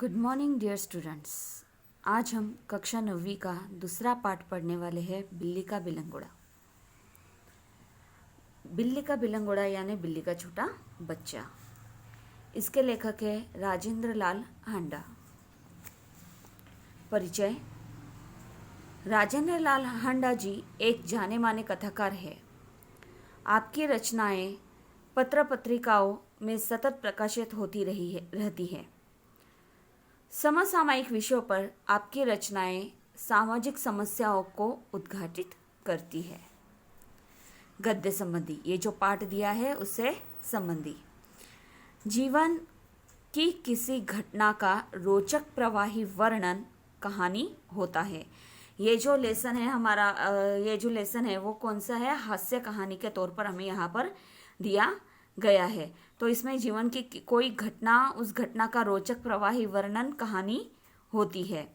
Good morning dear students. आज हम कक्षा 9वीं का दूसरा पाठ पढ़ने वाले हैं बिल्ली का बिलंगोड़ा। बिल्ली का बिलंगोड़ा यानी बिल्ली का छोटा बच्चा। इसके लेखक है राजेंद्र लाल हांडा। परिचय। राजेंद्र लाल हांडा जी एक जाने माने कथाकार है। आपकी रचनाएं पत्र पत्रिकाओं में सतत प्रकाशित होती रहती है। समसामयिक विषयों पर आपकी रचनाएं सामाजिक समस्याओं को उद्घाटित करती है। गद्य संबंधी ये जो पाठ दिया है उससे संबंधी जीवन की किसी घटना का रोचक प्रवाही वर्णन कहानी होता है। ये जो लेसन है हमारा ये जो लेसन है वो कौन सा है? हास्य कहानी के तौर पर हमें यहाँ पर दिया गया है। तो इसमें जीवन की कोई घटना, उस घटना का रोचक प्रवाही वर्णन कहानी होती है।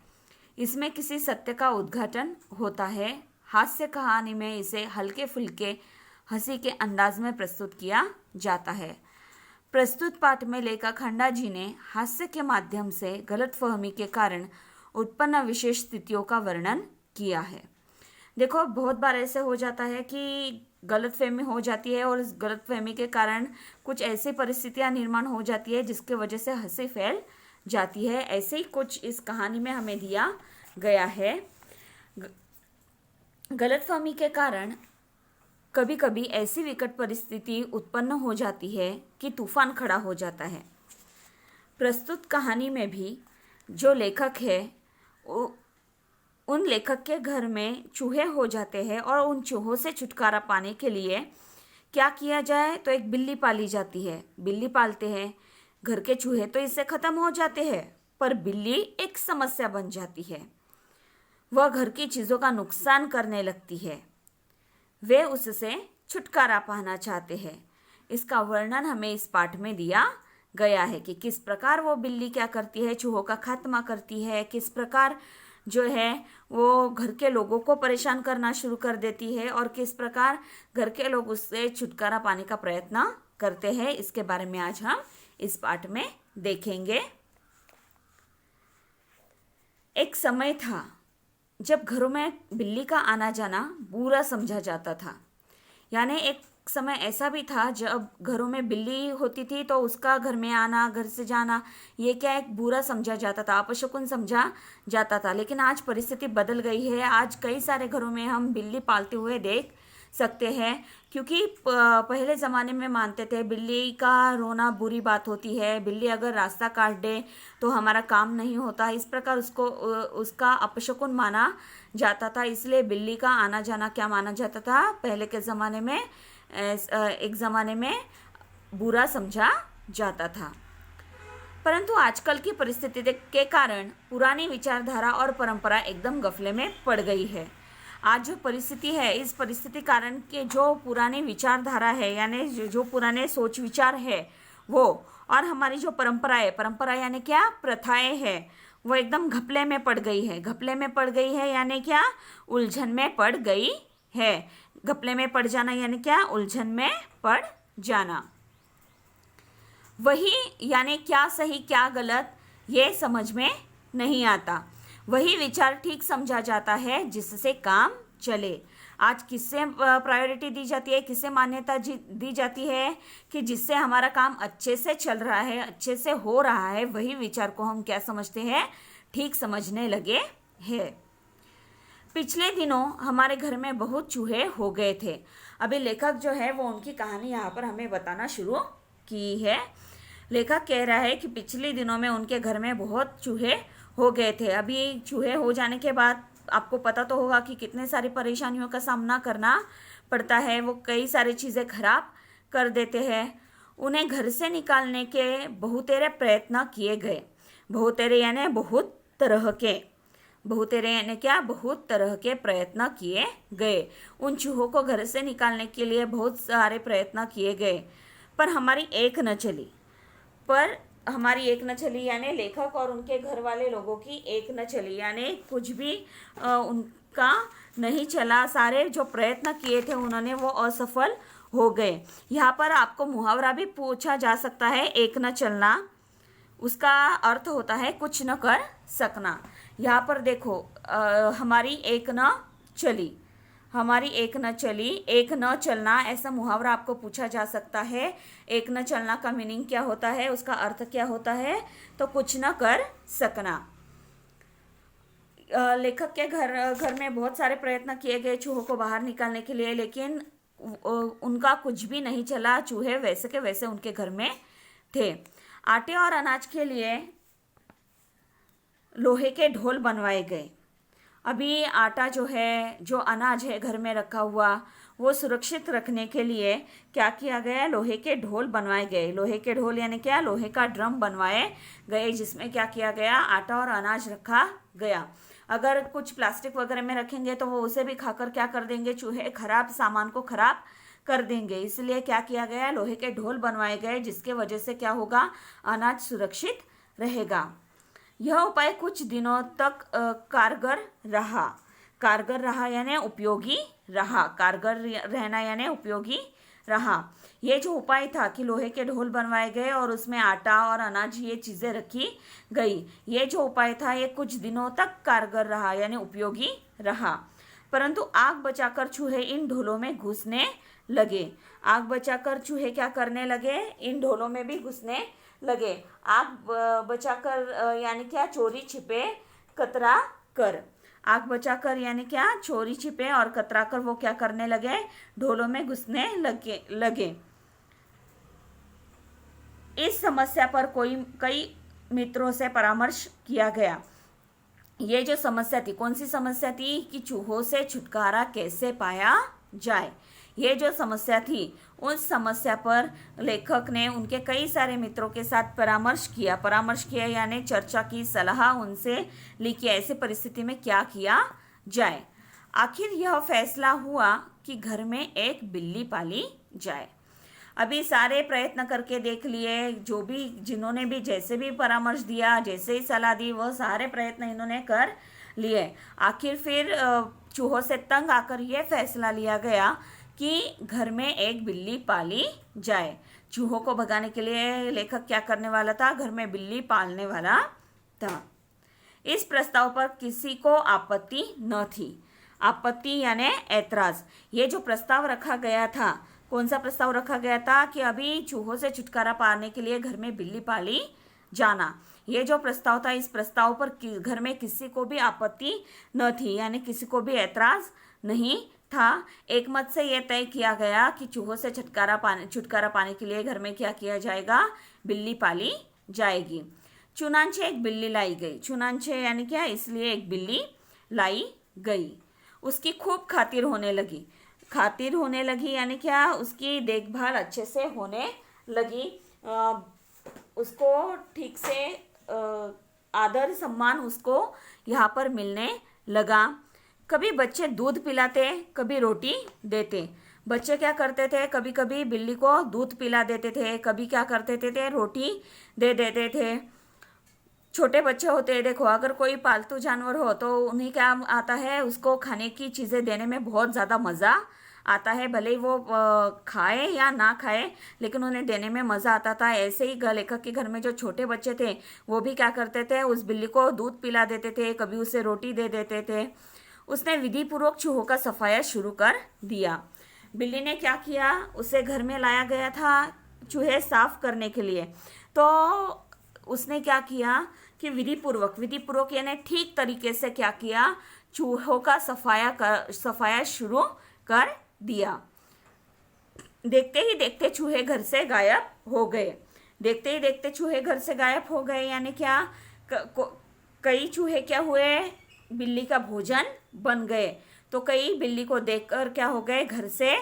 इसमें किसी सत्य का उद्घाटन होता है। हास्य कहानी में इसे हल्के फुल्के हंसी के अंदाज में प्रस्तुत किया जाता है। प्रस्तुत पाठ में लेखक हांडा जी ने हास्य के माध्यम से गलतफहमी के कारण उत्पन्न विशेष स्थितियों का वर्णन किया है। देखो, बहुत बार ऐसे हो जाता है कि गलतफहमी हो जाती है और इस गलतफहमी के कारण कुछ ऐसी परिस्थितियां निर्माण हो जाती है जिसके वजह से हंसी फैल जाती है। ऐसे ही कुछ इस कहानी में हमें दिया गया है। गलतफहमी के कारण कभी कभी ऐसी विकट परिस्थिति उत्पन्न हो जाती है कि तूफान खड़ा हो जाता है। प्रस्तुत कहानी में भी जो लेखक है उन लेखक के घर में चूहे हो जाते हैं और उन चूहों से छुटकारा पाने के लिए क्या किया जाए? तो एक बिल्ली पाली जाती है। बिल्ली पालते हैं, घर के चूहे तो इससे खत्म हो जाते हैं, पर बिल्ली एक समस्या बन जाती है। वह घर की चीज़ों का नुकसान करने लगती है। वे उससे छुटकारा पाना चाहते हैं। इसका वर्णन हमें इस पाठ में दिया गया है कि किस प्रकार वो बिल्ली क्या करती है, चूहों का खात्मा करती है, किस प्रकार जो है वो घर के लोगों को परेशान करना शुरू कर देती है और किस प्रकार घर के लोग उससे छुटकारा पाने का प्रयत्न करते हैं। इसके बारे में आज हम इस पाठ में देखेंगे। एक समय था जब घरों में बिल्ली का आना जाना बुरा समझा जाता था। यानी एक समय ऐसा भी था जब घरों में बिल्ली होती थी तो उसका घर में आना, घर से जाना, ये क्या एक बुरा समझा जाता था, अपशकुन समझा जाता था। लेकिन आज परिस्थिति बदल गई है। आज कई सारे घरों में हम बिल्ली पालते हुए देख सकते हैं, क्योंकि पहले ज़माने में मानते थे बिल्ली का रोना बुरी बात होती है, बिल्ली अगर रास्ता काट दे तो हमारा काम नहीं होता, इस प्रकार उसका अपशकुन माना जाता था। इसलिए बिल्ली का आना जाना क्या माना जाता था? पहले के ज़माने में एक ज़माने में बुरा समझा जाता था। परंतु आजकल की परिस्थिति के कारण पुरानी विचारधारा और परंपरा एकदम गफले में पड़ गई है। आज जो परिस्थिति है, इस परिस्थिति कारण के जो पुरानी विचारधारा है, यानी जो पुराने सोच विचार है वो, और हमारी जो परंपरा यानी क्या, प्रथाएं है, वो एकदम घपले में पड़ गई है। घपले में पड़ गई है यानी क्या? उलझन में पड़ गई है। घपले में पड़ जाना यानी क्या? उलझन में पड़ जाना। वही यानी क्या सही क्या गलत ये समझ में नहीं आता। वही विचार ठीक समझा जाता है जिससे काम चले। आज किससे प्रायोरिटी दी जाती है, किससे मान्यता दी जाती है कि जिससे हमारा काम अच्छे से चल रहा है, अच्छे से हो रहा है, वही विचार को हम क्या समझते हैं? ठीक समझने लगे हैं। पिछले दिनों हमारे घर में बहुत चूहे हो गए थे। अभी लेखक जो है वो उनकी कहानी यहाँ पर हमें बताना शुरू की है। लेखक कह रहा है कि पिछले दिनों में उनके घर में बहुत चूहे हो गए थे। अभी चूहे हो जाने के बाद आपको पता तो होगा कि कितने सारी परेशानियों का सामना करना पड़ता है। वो कई सारी चीज़ें खराब कर देते हैं। उन्हें घर से निकालने के बहुतेरे प्रयत्न किए गए। बहुतेरे यानी बहुत तरह के, बहुतेरे यानी क्या? बहुत तरह के प्रयत्न किए गए। उन चूहों को घर से निकालने के लिए बहुत सारे प्रयत्न किए गए, पर हमारी एक न चली। यानी लेखक और उनके घर वाले लोगों की एक न चली, यानी कुछ भी उनका नहीं चला। सारे जो प्रयत्न किए थे उन्होंने वो असफल हो गए। यहाँ पर आपको मुहावरा भी पूछा जा सकता है, एक न चलना। उसका अर्थ होता है कुछ न कर सकना। यहाँ पर देखो हमारी एक न चली, हमारी एक न चली, एक न चलना, ऐसा मुहावरा आपको पूछा जा सकता है। एक न चलना का मीनिंग क्या होता है, उसका अर्थ क्या होता है, तो कुछ न कर सकना। लेखक के घर में बहुत सारे प्रयत्न किए गए चूहों को बाहर निकालने के लिए, लेकिन उनका कुछ भी नहीं चला। चूहे वैसे के वैसे उनके घर में थे। आटे और अनाज के लिए लोहे के ढोल बनवाए गए। अभी आटा जो है, जो अनाज है घर में रखा हुआ, वो सुरक्षित रखने के लिए क्या किया गया, लोहे के ढोल बनवाए गए। लोहे के ढोल यानी क्या, लोहे का ड्रम बनवाए गए, जिसमें क्या किया गया, आटा और अनाज रखा गया। अगर कुछ प्लास्टिक वगैरह में रखेंगे तो वो उसे भी खाकर क्या कर देंगे, चूहे खराब सामान को खराब कर देंगे। इसलिए क्या किया गया, लोहे के ढोल बनवाए गए, जिसके वजह से क्या होगा, अनाज सुरक्षित रहेगा। यह उपाय कुछ दिनों तक कारगर रहा यानी उपयोगी रहा। कारगर रहना यानी उपयोगी रहा। ये जो उपाय था कि लोहे के ढोल बनवाए गए और उसमें आटा और अनाज ये चीज़ें रखी गई, ये जो उपाय था ये कुछ दिनों तक कारगर रहा यानी उपयोगी रहा। परंतु आग बचाकर चूहे इन ढोलों में घुसने लगे। आग बचाकर चूहे क्या करने लगे, इन ढोलों में भी घुसने लगे। आग बचाकर यानी क्या, चोरी छिपे कतरा कर। आग बचाकर यानी क्या, चोरी छिपे और कतरा कर वो क्या करने लगे, ढोलों में घुसने लगे। इस समस्या पर कई मित्रों से परामर्श किया गया। ये जो समस्या थी, कौन सी समस्या थी, कि चूहों से छुटकारा कैसे पाया जाए। ये जो समस्या थी, उस समस्या पर लेखक ने उनके कई सारे मित्रों के साथ परामर्श किया यानी चर्चा की, सलाह उनसे ली कि ऐसी परिस्थिति में क्या किया जाए। आखिर यह फैसला हुआ कि घर में एक बिल्ली पाली जाए। अभी सारे प्रयत्न करके देख लिए, जिन्होंने भी जैसे भी परामर्श दिया, जैसे ही सलाह दी, वह सारे प्रयत्न इन्होंने कर लिए। आखिर फिर चूहों से तंग आकर यह फैसला लिया गया कि घर में एक बिल्ली पाली जाए। चूहों को भगाने के लिए लेखक क्या करने वाला था, घर में बिल्ली पालने वाला था। इस प्रस्ताव पर किसी को आपत्ति न थी। आपत्ति यानी ऐतराज। ये जो प्रस्ताव रखा गया था, कौन सा प्रस्ताव रखा गया था, कि अभी चूहों से छुटकारा पाने के लिए घर में बिल्ली पाली जाना। ये जो प्रस्ताव था, इस प्रस्ताव पर घर में किसी को भी आपत्ति न थी यानी किसी को भी ऐतराज नहीं था। एक मत से यह तय किया गया कि चूहों से छुटकारा पाने के लिए घर में क्या किया जाएगा, बिल्ली पाली जाएगी। चुनांचे एक बिल्ली लाई गई। चुनांचे यानी क्या, इसलिए एक बिल्ली लाई गई। उसकी खूब खातिर होने लगी यानी क्या, उसकी देखभाल अच्छे से होने लगी। उसको ठीक से आदर सम्मान उसको यहाँ पर मिलने लगा। कभी बच्चे दूध पिलाते, कभी रोटी देते। बच्चे क्या करते थे, कभी कभी बिल्ली को दूध पिला देते थे, कभी क्या करते थे, रोटी दे देते थे। छोटे बच्चे होते हैं, देखो अगर कोई पालतू जानवर हो तो उन्हें क्या आता है, उसको खाने की चीज़ें देने में बहुत ज़्यादा मज़ा आता है। भले ही वो खाए या ना खाए, लेकिन उन्हें देने में मज़ा आता था। ऐसे ही लेखक के घर में जो छोटे बच्चे थे, वो भी क्या करते थे, उस बिल्ली को दूध पिला देते थे, कभी उसे रोटी दे देते थे। उसने विधिपूर्वक चूहों का सफाया शुरू कर दिया। बिल्ली ने क्या किया, उसे घर में लाया गया था चूहे साफ करने के लिए। तो उसने क्या किया कि विधिपूर्वक यानी ठीक तरीके से क्या किया, चूहों का सफाया शुरू कर दिया। देखते ही देखते चूहे घर से गायब हो गए। यानी क्या, कई चूहे क्या हुए, बिल्ली का भोजन बन गए। तो कई बिल्ली को देखकर क्या हो गए, घर से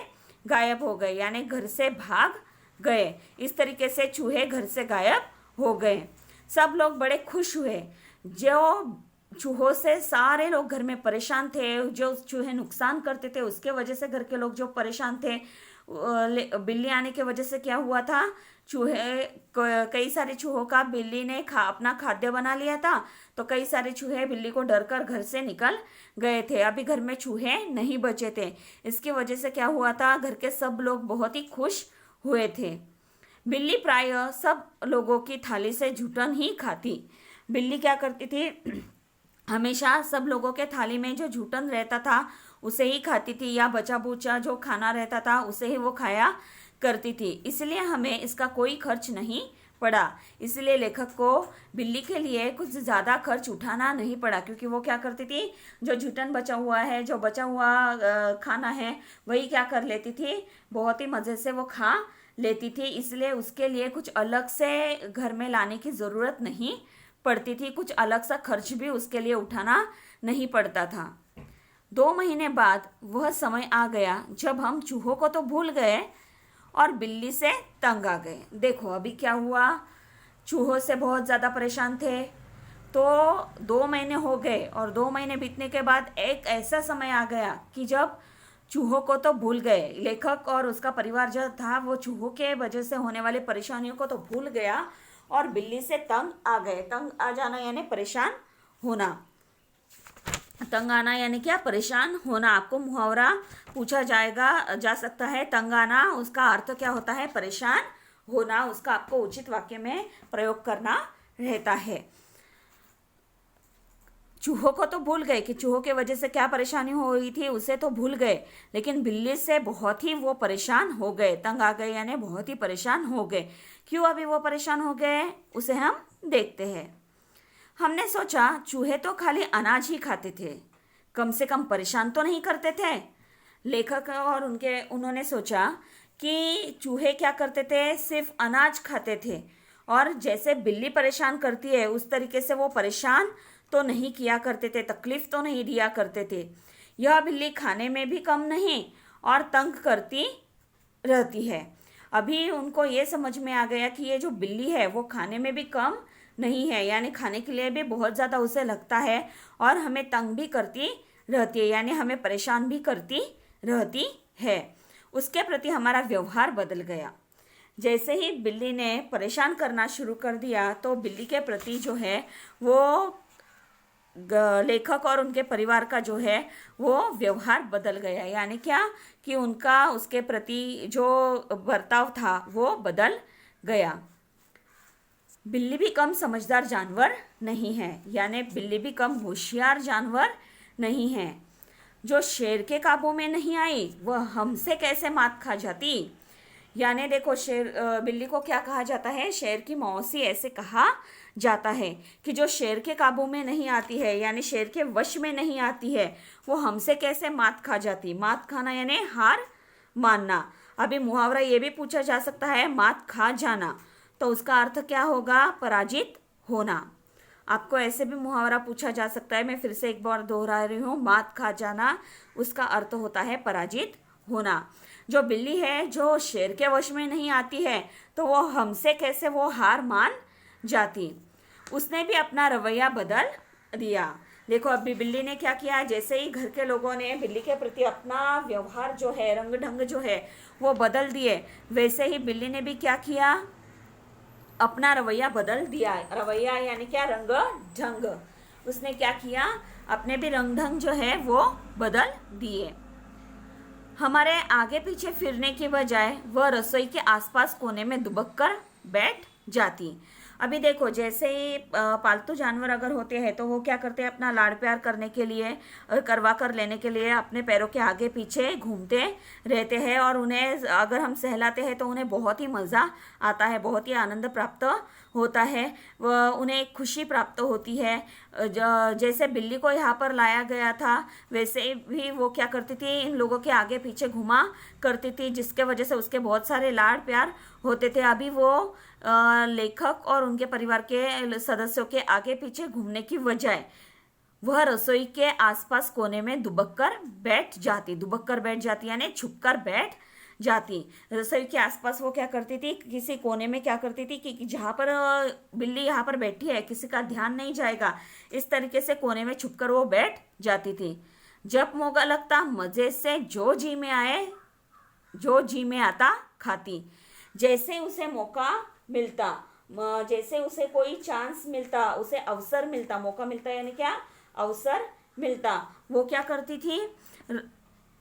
गायब हो गए यानी घर से भाग गए। इस तरीके से चूहे घर से गायब हो गए। सब लोग बड़े खुश हुए। जो चूहों से सारे लोग घर में परेशान थे, जो चूहे नुकसान करते थे उसके वजह से घर के लोग जो परेशान थे, बिल्ली आने के वजह से क्या हुआ था, कई सारे चूहों का बिल्ली ने अपना खाद्य बना लिया था। तो कई सारे चूहे बिल्ली को डर कर घर से निकल गए थे। अभी घर में चूहे नहीं बचे थे। इसकी वजह से क्या हुआ था, घर के सब लोग बहुत ही खुश हुए थे। बिल्ली प्रायः सब लोगों की थाली से जूठन ही खाती। बिल्ली क्या करती थी, हमेशा सब लोगों के थाली में जो जूठन रहता था उसे ही खाती थी, या बचा बूचा जो खाना रहता था उसे ही वो खाया करती थी। इसलिए हमें इसका कोई खर्च नहीं पड़ा। इसलिए लेखक को बिल्ली के लिए कुछ ज़्यादा खर्च उठाना नहीं पड़ा, क्योंकि वो क्या करती थी, जो जूठन बचा हुआ है, जो बचा हुआ खाना है, वही क्या कर लेती थी, बहुत ही मज़े से वो खा लेती थी। इसलिए उसके लिए कुछ अलग से घर में लाने की ज़रूरत नहीं पड़ती थी, कुछ अलग सा खर्च भी उसके लिए उठाना नहीं पड़ता था। 2 महीने बाद वह समय आ गया जब हम चूहों को तो भूल गए और बिल्ली से तंग आ गए। देखो अभी क्या हुआ, चूहों से बहुत ज़्यादा परेशान थे, तो 2 महीने हो गए और 2 महीने बीतने के बाद एक ऐसा समय आ गया कि जब चूहों को तो भूल गए। लेखक और उसका परिवार जो था वो चूहों के वजह से होने वाली परेशानियों को तो भूल गया और बिल्ली से तंग आ गए। तंग आ जाना यानी परेशान होना। तंग आना यानी क्या, परेशान होना। आपको मुहावरा पूछा जा सकता है, तंग आना उसका अर्थ क्या होता है, परेशान होना। उसका आपको उचित वाक्य में प्रयोग करना रहता है। चूहों को तो भूल गए कि चूहों के वजह से क्या परेशानी हो रही थी, उसे तो भूल गए, लेकिन बिल्ली से बहुत ही वो परेशान हो गए। तंग आ गए यानी बहुत ही परेशान हो गए। क्यों अभी वो परेशान हो गए उसे हम देखते हैं। हमने सोचा चूहे तो खाली अनाज ही खाते थे, कम से कम परेशान तो नहीं करते थे। लेखक और उन्होंने सोचा कि चूहे क्या करते थे, सिर्फ अनाज खाते थे, और जैसे बिल्ली परेशान करती है उस तरीके से वो परेशान तो नहीं किया करते थे, तकलीफ तो नहीं दिया करते थे। यह बिल्ली खाने में भी कम नहीं और तंग करती रहती है। अभी उनको ये समझ में आ गया कि ये जो बिल्ली है वो खाने में भी कम नहीं है, यानी खाने के लिए भी बहुत ज़्यादा उसे लगता है और हमें तंग भी करती रहती है, यानी हमें परेशान भी करती रहती है। उसके प्रति हमारा व्यवहार बदल गया। जैसे ही बिल्ली ने परेशान करना शुरू कर दिया तो बिल्ली के प्रति जो है वो लेखक और उनके परिवार का जो है वो व्यवहार बदल गया। यानी क्या कि उनका उसके प्रति जो बर्ताव था वो बदल गया। बिल्ली भी कम समझदार जानवर नहीं है, यानी बिल्ली भी कम होशियार जानवर नहीं है। जो शेर के काबू में नहीं आई वह हमसे कैसे मात खा जाती। यानी देखो बिल्ली को क्या कहा जाता है, शेर की मौसी ऐसे कहा जाता है कि जो शेर के काबू में नहीं आती है, यानी शेर के वश में नहीं आती है, वो हमसे कैसे मात खा जाती। मात खाना यानी हार मानना। अभी मुहावरा ये भी पूछा जा सकता है, मात खा जाना, तो उसका अर्थ क्या होगा, पराजित होना। आपको ऐसे भी मुहावरा पूछा जा सकता है, मैं फिर से एक बार दोहरा रही हूँ, मात खा जाना उसका अर्थ होता है पराजित होना। जो बिल्ली है जो शेर के वश में नहीं आती है तो वो हमसे कैसे वो हार मान जाती। उसने भी अपना रवैया बदल दिया। देखो अभी बिल्ली ने क्या किया, जैसे ही घर के लोगों ने बिल्ली के प्रति अपना व्यवहार जो है, रंग ढंग जो है वो बदल दिए, वैसे ही बिल्ली ने भी क्या किया, अपना रवैया बदल दिया। रवैया यानी क्या, रंग ढंग। उसने क्या किया, अपने भी रंग ढंग जो है वो बदल दिए। हमारे आगे पीछे फिरने के बजाय वह रसोई के आसपास कोने में दुबक कर बैठ जाती। अभी देखो जैसे ही पालतू जानवर अगर होते हैं तो वो क्या करते हैं, अपना लाड़ प्यार करने के लिए, करवा कर लेने के लिए अपने पैरों के आगे पीछे घूमते रहते हैं, और उन्हें अगर हम सहलाते हैं तो उन्हें बहुत ही मज़ा आता है, बहुत ही आनंद प्राप्त होता है, उन्हें एक खुशी प्राप्त होती है। जैसे बिल्ली को यहाँ पर लाया गया था वैसे भी वो क्या करती थी, इन लोगों के आगे पीछे घुमा करती थी, जिसके वजह से उसके बहुत सारे लाड़ प्यार होते थे। अभी वो लेखक और उनके परिवार के सदस्यों के आगे पीछे घूमने की बजाय वह रसोई के आसपास कोने में दुबक कर बैठ जाती यानी छुप कर बैठ जाती। रसोई के आसपास वो क्या करती थी, किसी कोने में क्या करती थी कि जहाँ पर बिल्ली यहाँ पर बैठी है किसी का ध्यान नहीं जाएगा, इस तरीके से कोने में छुपकर वो बैठ जाती थी। जब मौका लगता मज़े से जो जी में आता खाती। जैसे उसे मौका मिलता, जैसे उसे कोई चांस मिलता, उसे अवसर मिलता, मौका मिलता यानी क्या, अवसर मिलता, वो क्या करती थी,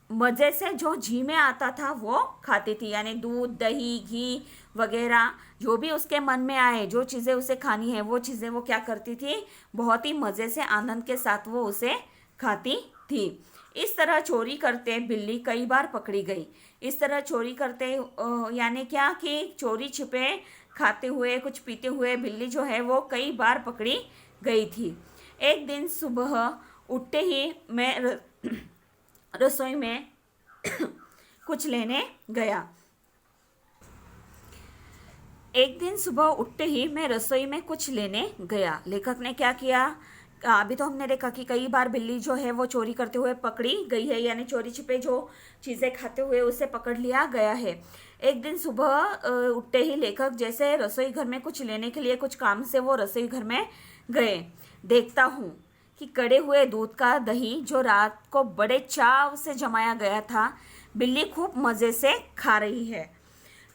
मज़े से जो जी में आता था वो खाती थी। यानी दूध, दही, घी वगैरह जो भी उसके मन में आए, जो चीज़ें उसे खानी है वो चीज़ें वो क्या करती थी, बहुत ही मज़े से आनंद के साथ वो उसे खाती थी। इस तरह चोरी करते बिल्ली कई बार पकड़ी गई। इस तरह चोरी करते यानी क्या कि चोरी छिपे खाते हुए कुछ पीते हुए बिल्ली जो है वो कई बार पकड़ी गई थी। एक दिन सुबह उठते ही मैं रसोई में कुछ लेने गया। एक दिन सुबह उठते ही मैं रसोई में कुछ लेने गया। लेखक ने क्या किया, अभी तो हमने देखा कि कई बार बिल्ली जो है वो चोरी करते हुए पकड़ी गई है, यानी चोरी छिपे जो चीज़ें खाते हुए उसे पकड़ लिया गया है। एक दिन सुबह उठते ही लेखक जैसे रसोई घर में कुछ लेने के लिए कुछ काम से वो रसोई घर में गए। देखता हूँ कि कड़े हुए दूध का दही जो रात को बड़े चाव से जमाया गया था, बिल्ली खूब मज़े से खा रही है।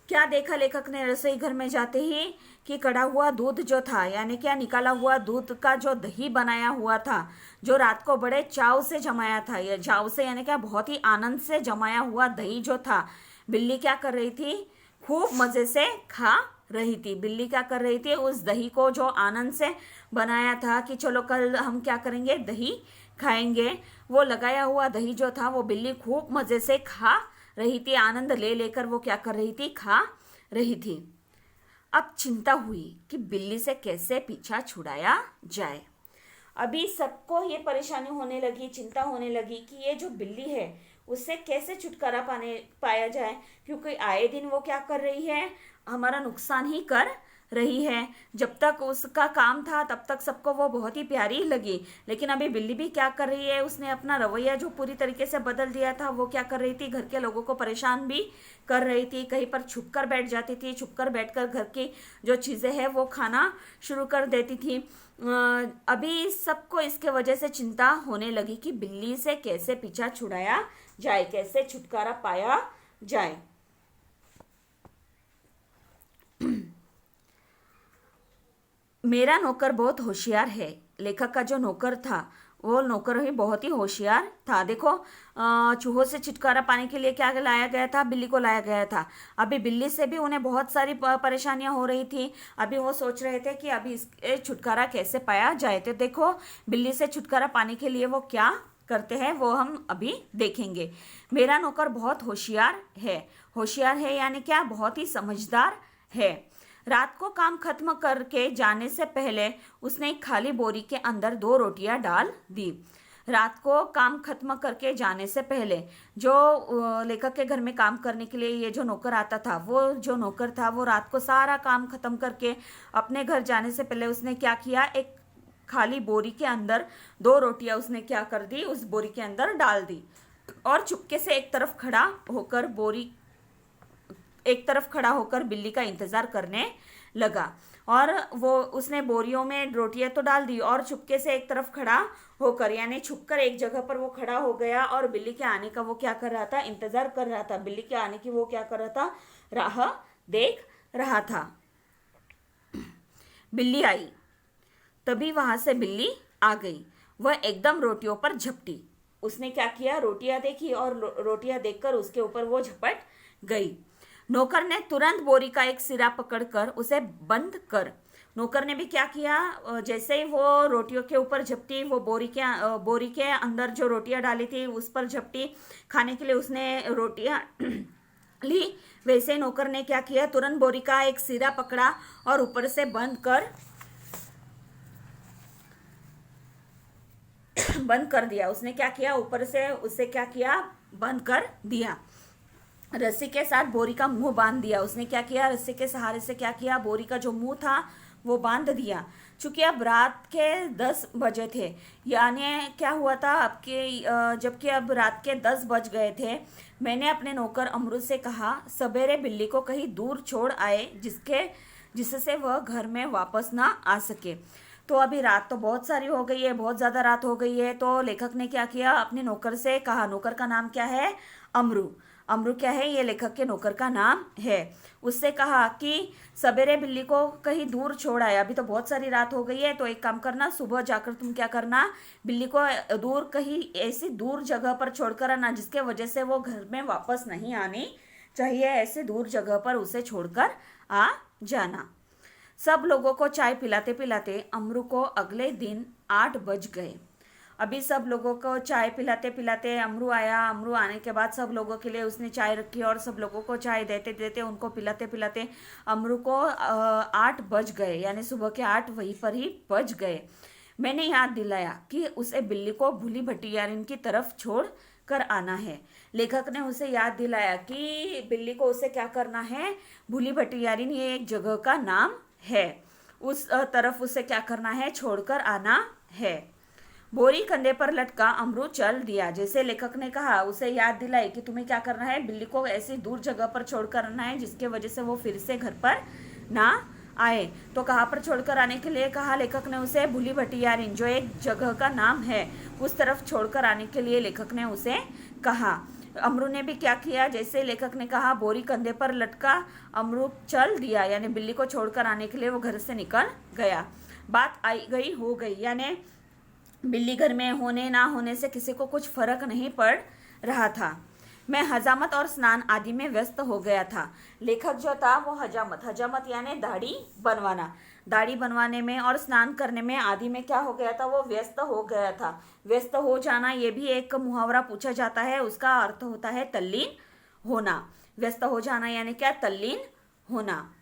क्या देखा लेखक ने रसोई घर में जाते ही कि कड़ा हुआ दूध जो था, यानी क्या निकाला हुआ दूध का जो दही बनाया हुआ था, जो रात को बड़े चाव से जमाया था, या चाव से यानी क्या बहुत ही आनंद से जमाया हुआ दही जो था, बिल्ली क्या कर रही थी, खूब मज़े से खा रही थी। बिल्ली क्या कर रही थी, उस दही को जो आनंद से बनाया था कि चलो कल हम क्या करेंगे, दही खाएंगे, वो लगाया हुआ दही जो था वो बिल्ली खूब मज़े से खा रही थी। आनंद ले लेकर वो क्या कर रही थी, खा रही थी। अब चिंता हुई कि बिल्ली से कैसे पीछा छुड़ाया जाए। अभी सबको ये परेशानी होने लगी, चिंता होने लगी कि ये जो बिल्ली है उससे कैसे छुटकारा पाया जाए, क्योंकि आए दिन वो क्या कर रही है, हमारा नुकसान ही कर रही है। जब तक उसका काम था तब तक सबको वो बहुत ही प्यारी लगी, लेकिन अभी बिल्ली भी क्या कर रही है, उसने अपना रवैया जो पूरी तरीके से बदल दिया था। वो क्या कर रही थी, घर के लोगों को परेशान भी कर रही थी। कहीं पर छुप कर बैठ जाती थी, छुप कर बैठकर घर की जो चीज़ें हैं वो खाना शुरू कर देती थी। अभी सबको इसके वजह से चिंता होने लगी कि बिल्ली से कैसे पीछा छुड़ाया जाए, कैसे छुटकारा पाया जाए। मेरा नौकर बहुत होशियार है। लेखक का जो नौकर था वो नौकर ही बहुत ही होशियार था। देखो, चूहों से छुटकारा पाने के लिए क्या लाया गया था, बिल्ली को लाया गया था। अभी बिल्ली से भी उन्हें बहुत सारी परेशानियां हो रही थी। अभी वो सोच रहे थे कि अभी इसके छुटकारा कैसे पाया जाए। तो देखो, बिल्ली से छुटकारा पाने के लिए वो क्या करते हैं वो हम अभी देखेंगे। मेरा नौकर बहुत होशियार है। होशियार है यानी क्या, बहुत ही समझदार है। रात को काम खत्म करके जाने से पहले उसने एक खाली बोरी के अंदर 2 रोटियां डाल दी। रात को काम खत्म करके जाने से पहले जो लेखक के घर में काम करने के लिए ये जो नौकर आता था, वो जो नौकर था वो रात को सारा काम खत्म करके अपने घर जाने से पहले उसने क्या किया, एक खाली बोरी के अंदर 2 रोटियां उसने क्या कर दी, उस बोरी के अंदर डाल दी और चुपके से एक तरफ खड़ा होकर बिल्ली का इंतजार करने लगा। और वो उसने बोरियों में रोटियां तो डाल दी और चुपके से एक तरफ खड़ा होकर, यानी छुपकर एक जगह पर वो खड़ा हो गया और बिल्ली के आने का वो क्या कर रहा था, इंतजार कर रहा था। बिल्ली के आने की वो क्या कर रहा था, राह देख रहा था। बिल्ली आई, तभी वहां से बिल्ली आ गई। वह एकदम रोटियों पर झपटी। उसने क्या किया, रोटियां देखी और रोटियां देखकर उसके ऊपर वो झपट गई। नौकर ने तुरंत बोरी का एक सिरा पकड़कर उसे बंद कर। नौकर ने भी क्या किया, जैसे ही वो रोटियों के ऊपर झपटी, वो बोरी के अंदर जो रोटियां डाली थी उस पर झपटी, खाने के लिए उसने रोटियां ली। वैसे ही नौकर ने क्या किया, तुरंत बोरी का एक सिरा पकड़ा और ऊपर से बंद कर दिया। उसने क्या किया, ऊपर से उसे क्या किया, बंद कर दिया। रस्सी के साथ बोरी का मुंह बांध दिया। उसने क्या किया, रस्सी के सहारे से क्या किया, बोरी का जो मुंह था वो बांध दिया। चूंकि अब रात के 10 बजे थे, यानी क्या हुआ था जबकि अब रात के 10 बज गए थे, मैंने अपने नौकर अमरुद से कहा सवेरे बिल्ली को कहीं दूर छोड़ आए जिससे वह घर में वापस ना आ सके। तो अभी रात तो बहुत सारी हो गई है, बहुत ज़्यादा रात हो गई है। तो लेखक ने क्या किया, अपने नौकर से कहा, नौकर का नाम क्या है, अमरू। अमरू क्या है, ये लेखक के नौकर का नाम है। उससे कहा कि सवेरे बिल्ली को कहीं दूर छोड़ आया, अभी तो बहुत सारी रात हो गई है, तो एक काम करना, सुबह जाकर तुम क्या करना, बिल्ली को दूर कहीं ऐसी दूर जगह पर छोड़कर आना जिसके वजह से वो घर में वापस नहीं आनी चाहिए। ऐसे दूर जगह पर उसे छोड़कर आ जाना। सब लोगों को चाय पिलाते पिलाते अमरू को अगले दिन 8 बज गए। अभी सब लोगों को चाय पिलाते पिलाते अमरू आया। अमरू आने के बाद सब लोगों के लिए उसने चाय रखी और सब लोगों को चाय देते देते उनको पिलाते पिलाते अमरू को 8 बज गए, यानी सुबह के 8 वहीं पर ही बज गए। मैंने याद दिलाया कि उसे बिल्ली को भूली भटियारिन की तरफ छोड़ कर आना है। लेखक ने उसे याद दिलाया कि बिल्ली को उसे क्या करना है, भूली भटियारिन ये एक जगह का नाम है, उस तरफ उसे क्या करना है, छोड़कर आना है। बोरी कंधे पर लटका अमरू चल दिया। जैसे लेखक ने कहा उसे याद दिलाई कि तुम्हें क्या करना है, बिल्ली को ऐसी दूर जगह पर छोड़कर आना है जिसके वजह से वो फिर से घर पर ना आए। तो कहाँ पर छोड़कर आने के लिए कहा लेखक ने उसे, भूली भटियारिन जो एक जगह का नाम है उस तरफ छोड़कर आने के लिए लेखक ने उसे कहा। अमरू ने भी क्या किया, जैसे लेखक ने कहा बोरी कंधे पर लटका अमरू चल दिया, यानी बिल्ली को छोड़कर आने के लिए वो घर से निकल गया। बात आई गई हो गई, यानी बिल्ली घर में होने ना होने से किसी को कुछ फर्क नहीं पड़ रहा था। मैं हजामत और स्नान आदि में व्यस्त हो गया था। लेखक जो था वो हजामत यानी दाढ़ी बनवाने में और स्नान करने में आदि में क्या हो गया था, वो व्यस्त हो गया था। व्यस्त हो जाना ये भी एक मुहावरा पूछा जाता है, उसका अर्थ होता है तल्लीन होना। व्यस्त हो जाना यानी क्या, तल्लीन होना।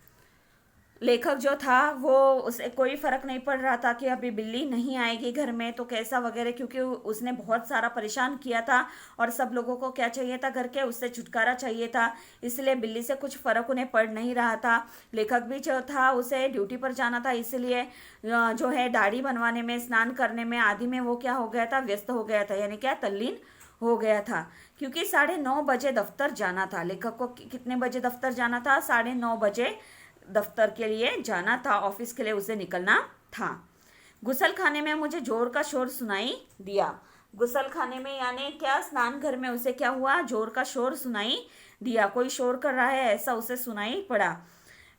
लेखक जो था वो उसे कोई फर्क नहीं पड़ रहा था कि अभी बिल्ली नहीं आएगी घर में तो कैसा वगैरह, क्योंकि उसने बहुत सारा परेशान किया था और सब लोगों को क्या चाहिए था, घर के उससे छुटकारा चाहिए था, इसलिए बिल्ली से कुछ फर्क उन्हें पड़ नहीं रहा था। लेखक भी जो था उसे ड्यूटी पर जाना था, इसलिए जो है दाढ़ी बनवाने में, स्नान करने में आदि में वो क्या हो गया था, व्यस्त हो गया था, यानी क्या, तल्लीन हो गया था। क्योंकि 9:30 बजे दफ्तर जाना था। लेखक को कितने बजे दफ्तर जाना था, 9:30 बजे दफ्तर के लिए जाना था, ऑफिस के लिए उसे निकलना था। गुसल खाने में मुझे जोर का शोर सुनाई दिया। गुसल खाने में यानी क्या, स्नान घर में उसे क्या हुआ, जोर का शोर सुनाई दिया, कोई शोर कर रहा है ऐसा उसे सुनाई पड़ा।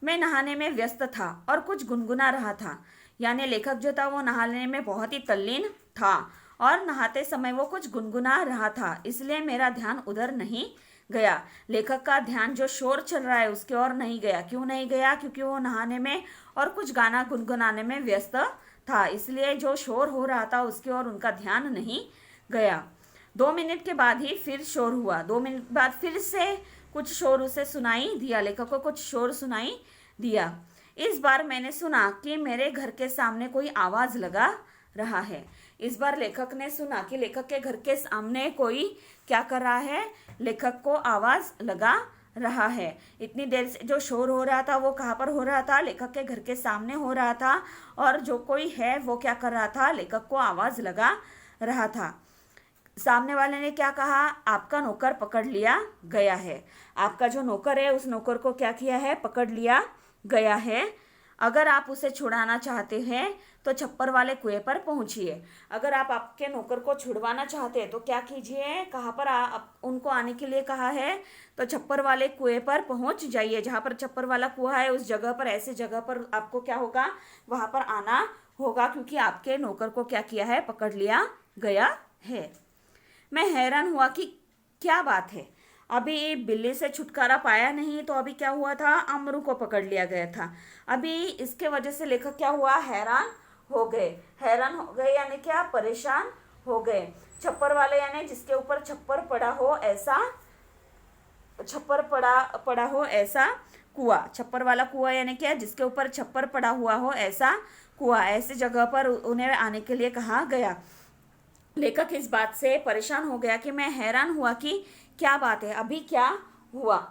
मैं नहाने में व्यस्त था और कुछ गुनगुना रहा था, यानी लेखक जो था वो नहाने में बहुत ही तल्लीन था और नहाते समय वो कुछ गुनगुना रहा था, इसलिए मेरा ध्यान उधर नहीं गया। लेखक का ध्यान जो शोर चल रहा है उसकी ओर नहीं गया। क्यों नहीं गया, क्योंकि वो नहाने में और कुछ गाना गुनगुनाने में व्यस्त था, इसलिए जो शोर हो रहा था उसकी ओर उनका ध्यान नहीं गया। 2 मिनट के बाद ही फिर शोर हुआ। 2 मिनट बाद फिर से कुछ शोर उसे सुनाई दिया, लेखक को कुछ शोर सुनाई दिया। इस बार मैंने सुना कि मेरे घर के सामने कोई आवाज लगा रहा है। इस बार लेखक ने सुना कि लेखक के घर के सामने कोई क्या कर रहा है, लेखक को आवाज लगा रहा है। इतनी देर से जो शोर हो रहा था वो कहाँ पर हो रहा था, लेखक के घर के सामने हो रहा था, और जो कोई है वो क्या कर रहा था, लेखक को आवाज लगा रहा था। सामने वाले ने क्या कहा, आपका नौकर पकड़ लिया गया है। आपका जो नौकर है उस नौकर को क्या किया है, पकड़ लिया गया है। अगर आप उसे छुड़ाना चाहते हैं तो छप्पर वाले कुएं पर पहुंचिए। अगर आप आपके नौकर को छुड़वाना चाहते हैं तो क्या कीजिए, कहाँ पर उनको आने के लिए कहा है, तो छप्पर वाले कुएं पर पहुंच जाइए। जहाँ पर छप्पर वाला कुआं है उस जगह पर, ऐसे जगह पर आपको क्या होगा, वहां पर आना होगा, क्योंकि आपके नौकर को क्या किया है, पकड़ लिया गया है। मैं हैरान हुआ कि क्या बात है, अभी बिल्ली से छुटकारा पाया नहीं तो अभी क्या हुआ था, अमरू को पकड़ लिया गया था। अभी इसके वजह से लेखक क्या हुआ, हैरान हो गए यानी क्या, परेशान हो गए। छप्पर वाले यानी जिसके ऊपर छप्पर पड़ा हो ऐसा, छप्पर पड़ा हो ऐसा कुआं। छप्पर वाला कुआं यानी क्या, जिसके ऊपर छप्पर पड़ा हुआ हो ऐसा कुआं, ऐसी जगह पर उन्हें आने के लिए कहा गया। लेखक इस बात से परेशान हो गया कि मैं हैरान हुआ कि क्या बात है, अभी क्या हुआ।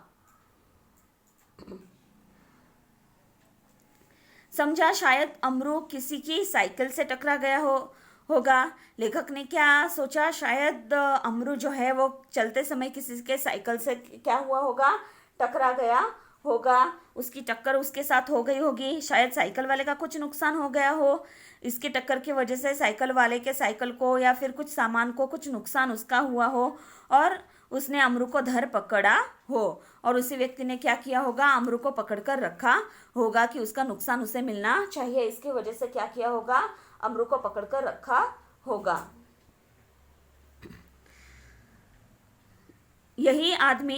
समझा शायद अमरू किसी की साइकिल से टकरा गया होगा। लेखक ने क्या सोचा, शायद अमरू जो है वो चलते समय किसी के साइकिल से क्या हुआ होगा, टकरा गया होगा, उसकी टक्कर उसके साथ हो गई होगी। शायद साइकिल वाले का कुछ नुकसान हो गया हो, इसकी टक्कर की वजह से साइकिल वाले के साइकिल को या फिर कुछ सामान को कुछ नुकसान उसका हुआ हो और उसने अमरू को धर पकड़ा हो, और उसी व्यक्ति ने क्या किया होगा, अमरू को पकड़कर रखा होगा कि उसका नुकसान उसे मिलना चाहिए। इसकी वजह से क्या किया होगा, अमरू को पकड़कर रखा होगा। रही आदमी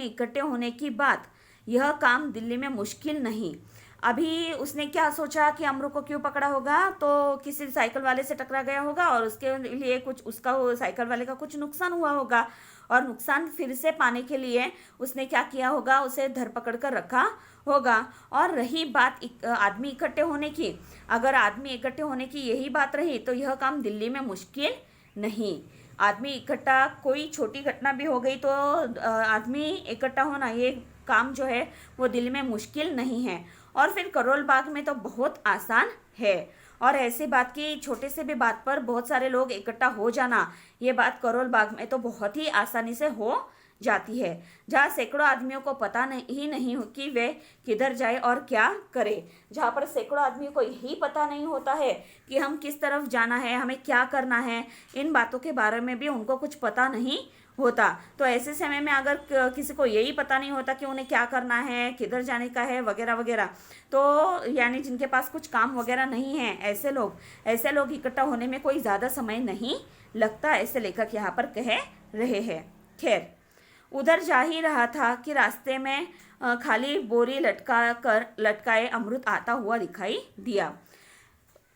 इकट्ठे होने की बात यह काम दिल्ली में मुश्किल नहीं। अभी उसने क्या सोचा कि अमरू को क्यों पकड़ा होगा, तो किसी साइकिल वाले से टकरा गया होगा और उसके लिए कुछ उसका साइकिल वाले का कुछ नुकसान हुआ होगा, और नुकसान फिर से पाने के लिए उसने क्या किया होगा, उसे धरपकड़ कर रखा होगा। और रही बात आदमी इकट्ठे होने की, अगर आदमी इकट्ठे होने की यही बात रही तो यह काम दिल्ली में मुश्किल नहीं। आदमी इकट्ठा, कोई छोटी घटना भी हो गई तो आदमी इकट्ठा होना, ये काम जो है वो दिल्ली में मुश्किल नहीं है। और फिर करोल बाग में तो बहुत आसान है। और ऐसी बात की छोटे से भी बात पर बहुत सारे लोग इकट्ठा हो जाना, ये बात करोल बाग में तो बहुत ही आसानी से हो जाती है, जहाँ सैकड़ों आदमियों को पता नहीं कि वे किधर जाए और क्या करे। जहाँ पर सैकड़ों आदमियों को यही पता नहीं होता है कि हम किस तरफ जाना है, हमें क्या करना है, इन बातों के बारे में भी उनको कुछ पता नहीं होता। तो ऐसे समय में अगर किसी को यही पता नहीं होता कि उन्हें क्या करना है, किधर जाने का है, वगैरह वगैरह, तो यानी जिनके पास कुछ काम वगैरह नहीं है, ऐसे लोग इकट्ठा होने में कोई ज़्यादा समय नहीं लगता, ऐसे लेखक यहाँ पर कह रहे हैं। खैर, उधर जा ही रहा था कि रास्ते में खाली बोरी लटकाए अमृत आता हुआ दिखाई दिया।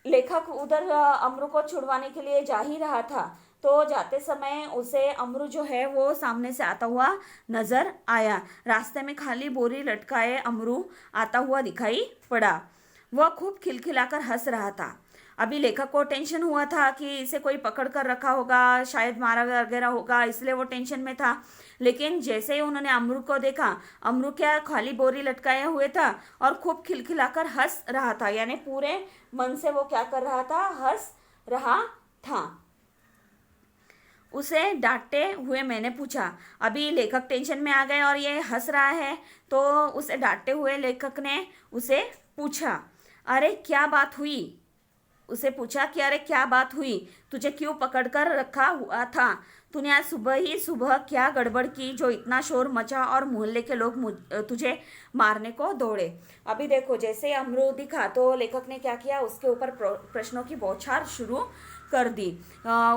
लेखक उधर अमरू को छुड़वाने के लिए जा ही रहा था, तो जाते समय उसे अमरू जो है वो सामने से आता हुआ नजर आया। रास्ते में खाली बोरी लटकाए अमरू आता हुआ दिखाई पड़ा। वह खूब खिलखिलाकर हंस रहा था। अभी लेखक को टेंशन हुआ था कि इसे कोई पकड़ कर रखा होगा, शायद मारा वगैरह होगा, इसलिए वो टेंशन में था। लेकिन जैसे ही उन्होंने अमरू को देखा, अमरू क्या खाली बोरी लटकाए हुए था और खूब खिलखिलाकर हंस रहा था, यानी पूरे मन से वो क्या कर रहा था, हंस रहा था। उसे डांटते हुए मैंने पूछा, अभी लेखक टेंशन में आ गए और ये हंस रहा है, तो उसे डांटते हुए लेखक ने उसे पूछा, अरे क्या बात हुई? उसे पूछा कि अरे क्या बात हुई, तुझे क्यों पकड़ कर रखा हुआ था? तूने आज सुबह क्या गड़बड़ की जो इतना शोर मचा और मोहल्ले के लोग तुझे मारने को दौड़े? अभी देखो, जैसे अमरू दिखा तो लेखक ने क्या किया, उसके ऊपर प्रश्नों की बौछार शुरू कर दी।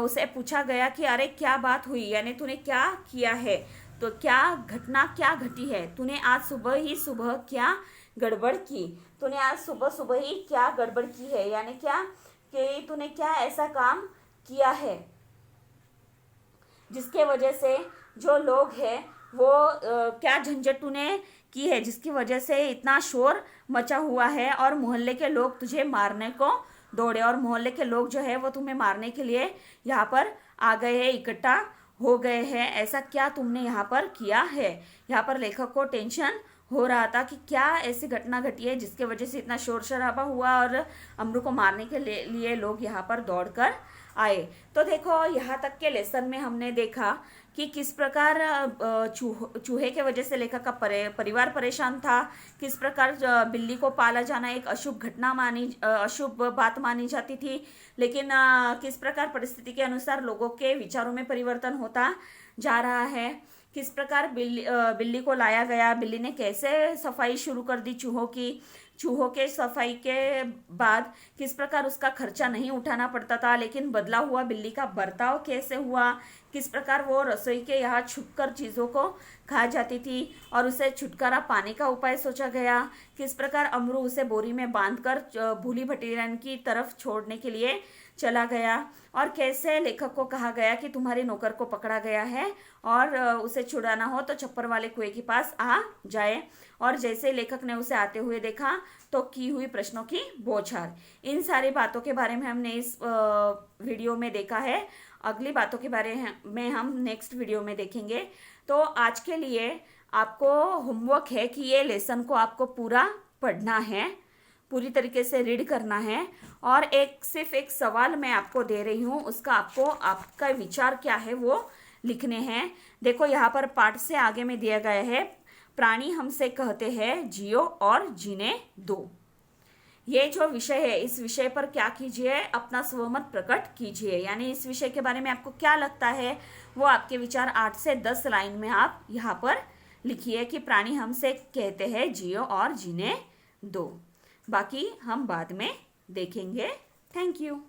उसे पूछा गया कि अरे क्या बात हुई, यानी तूने क्या किया है, तो क्या घटी है, तूने आज सुबह क्या गड़बड़ की, तूने आज सुबह ही क्या गड़बड़ की है, यानी क्या कि तूने क्या ऐसा काम किया है जिसके वजह से जो लोग हैं वो क्या झंझट तूने की है जिसकी वजह से इतना शोर मचा हुआ है और मोहल्ले के लोग तुझे मारने को दौड़े, और मोहल्ले के लोग जो है वो तुम्हें मारने के लिए यहाँ पर आ गए हैं, इकट्ठा हो गए हैं, ऐसा क्या तुमने यहाँ पर किया है? यहाँ पर लेखक को टेंशन हो रहा था कि क्या ऐसी घटना घटी है जिसके वजह से इतना शोर शराबा हुआ और अमरू को मारने के लिए लोग यहाँ पर दौड़कर आए। तो देखो, यहाँ तक के लेसन में हमने देखा कि किस प्रकार चूहे के वजह से लेखक का परिवार परेशान था, किस प्रकार बिल्ली को पाला जाना एक अशुभ बात मानी जाती थी, लेकिन किस प्रकार परिस्थिति के अनुसार लोगों के विचारों में परिवर्तन होता जा रहा है, किस प्रकार बिल्ली को लाया गया, बिल्ली ने कैसे सफाई शुरू कर दी चूहों के सफाई के बाद किस प्रकार उसका खर्चा नहीं उठाना पड़ता था, लेकिन बदला हुआ बिल्ली का बर्ताव कैसे हुआ, किस प्रकार वो रसोई के यहाँ छुपकर चीज़ों को खा जाती थी और उसे छुटकारा पाने का उपाय सोचा गया, किस प्रकार अमरू उसे बोरी में बांधकर भूली भटीरन की तरफ छोड़ने के लिए चला गया, और कैसे लेखक को कहा गया कि तुम्हारे नौकर को पकड़ा गया है और उसे छुड़ाना हो तो छप्पर वाले कुएं के पास आ जाए, और जैसे लेखक ने उसे आते हुए देखा तो की हुई प्रश्नों की बौछार। इन सारी बातों के बारे में हमने इस वीडियो में देखा है। अगली बातों के बारे में हम नेक्स्ट वीडियो में देखेंगे। तो आज के लिए आपको होमवर्क है कि ये लेसन को आपको पूरा पढ़ना है, पूरी तरीके से रीड करना है, और सिर्फ एक सवाल मैं आपको दे रही हूँ, उसका आपका विचार क्या है वो लिखने हैं। देखो, यहाँ पर पाठ से आगे में दिया गया है, प्राणी हमसे कहते हैं जियो और जीने दो। ये जो विषय है, इस विषय पर क्या कीजिए, अपना स्वमत प्रकट कीजिए, यानी इस विषय के बारे में आपको क्या लगता है वो आपके विचार 8 से 10 लाइन में आप यहाँ पर लिखिए कि प्राणी हमसे कहते हैं जियो और जीने दो। बाकी हम बाद में देखेंगे। Thank you.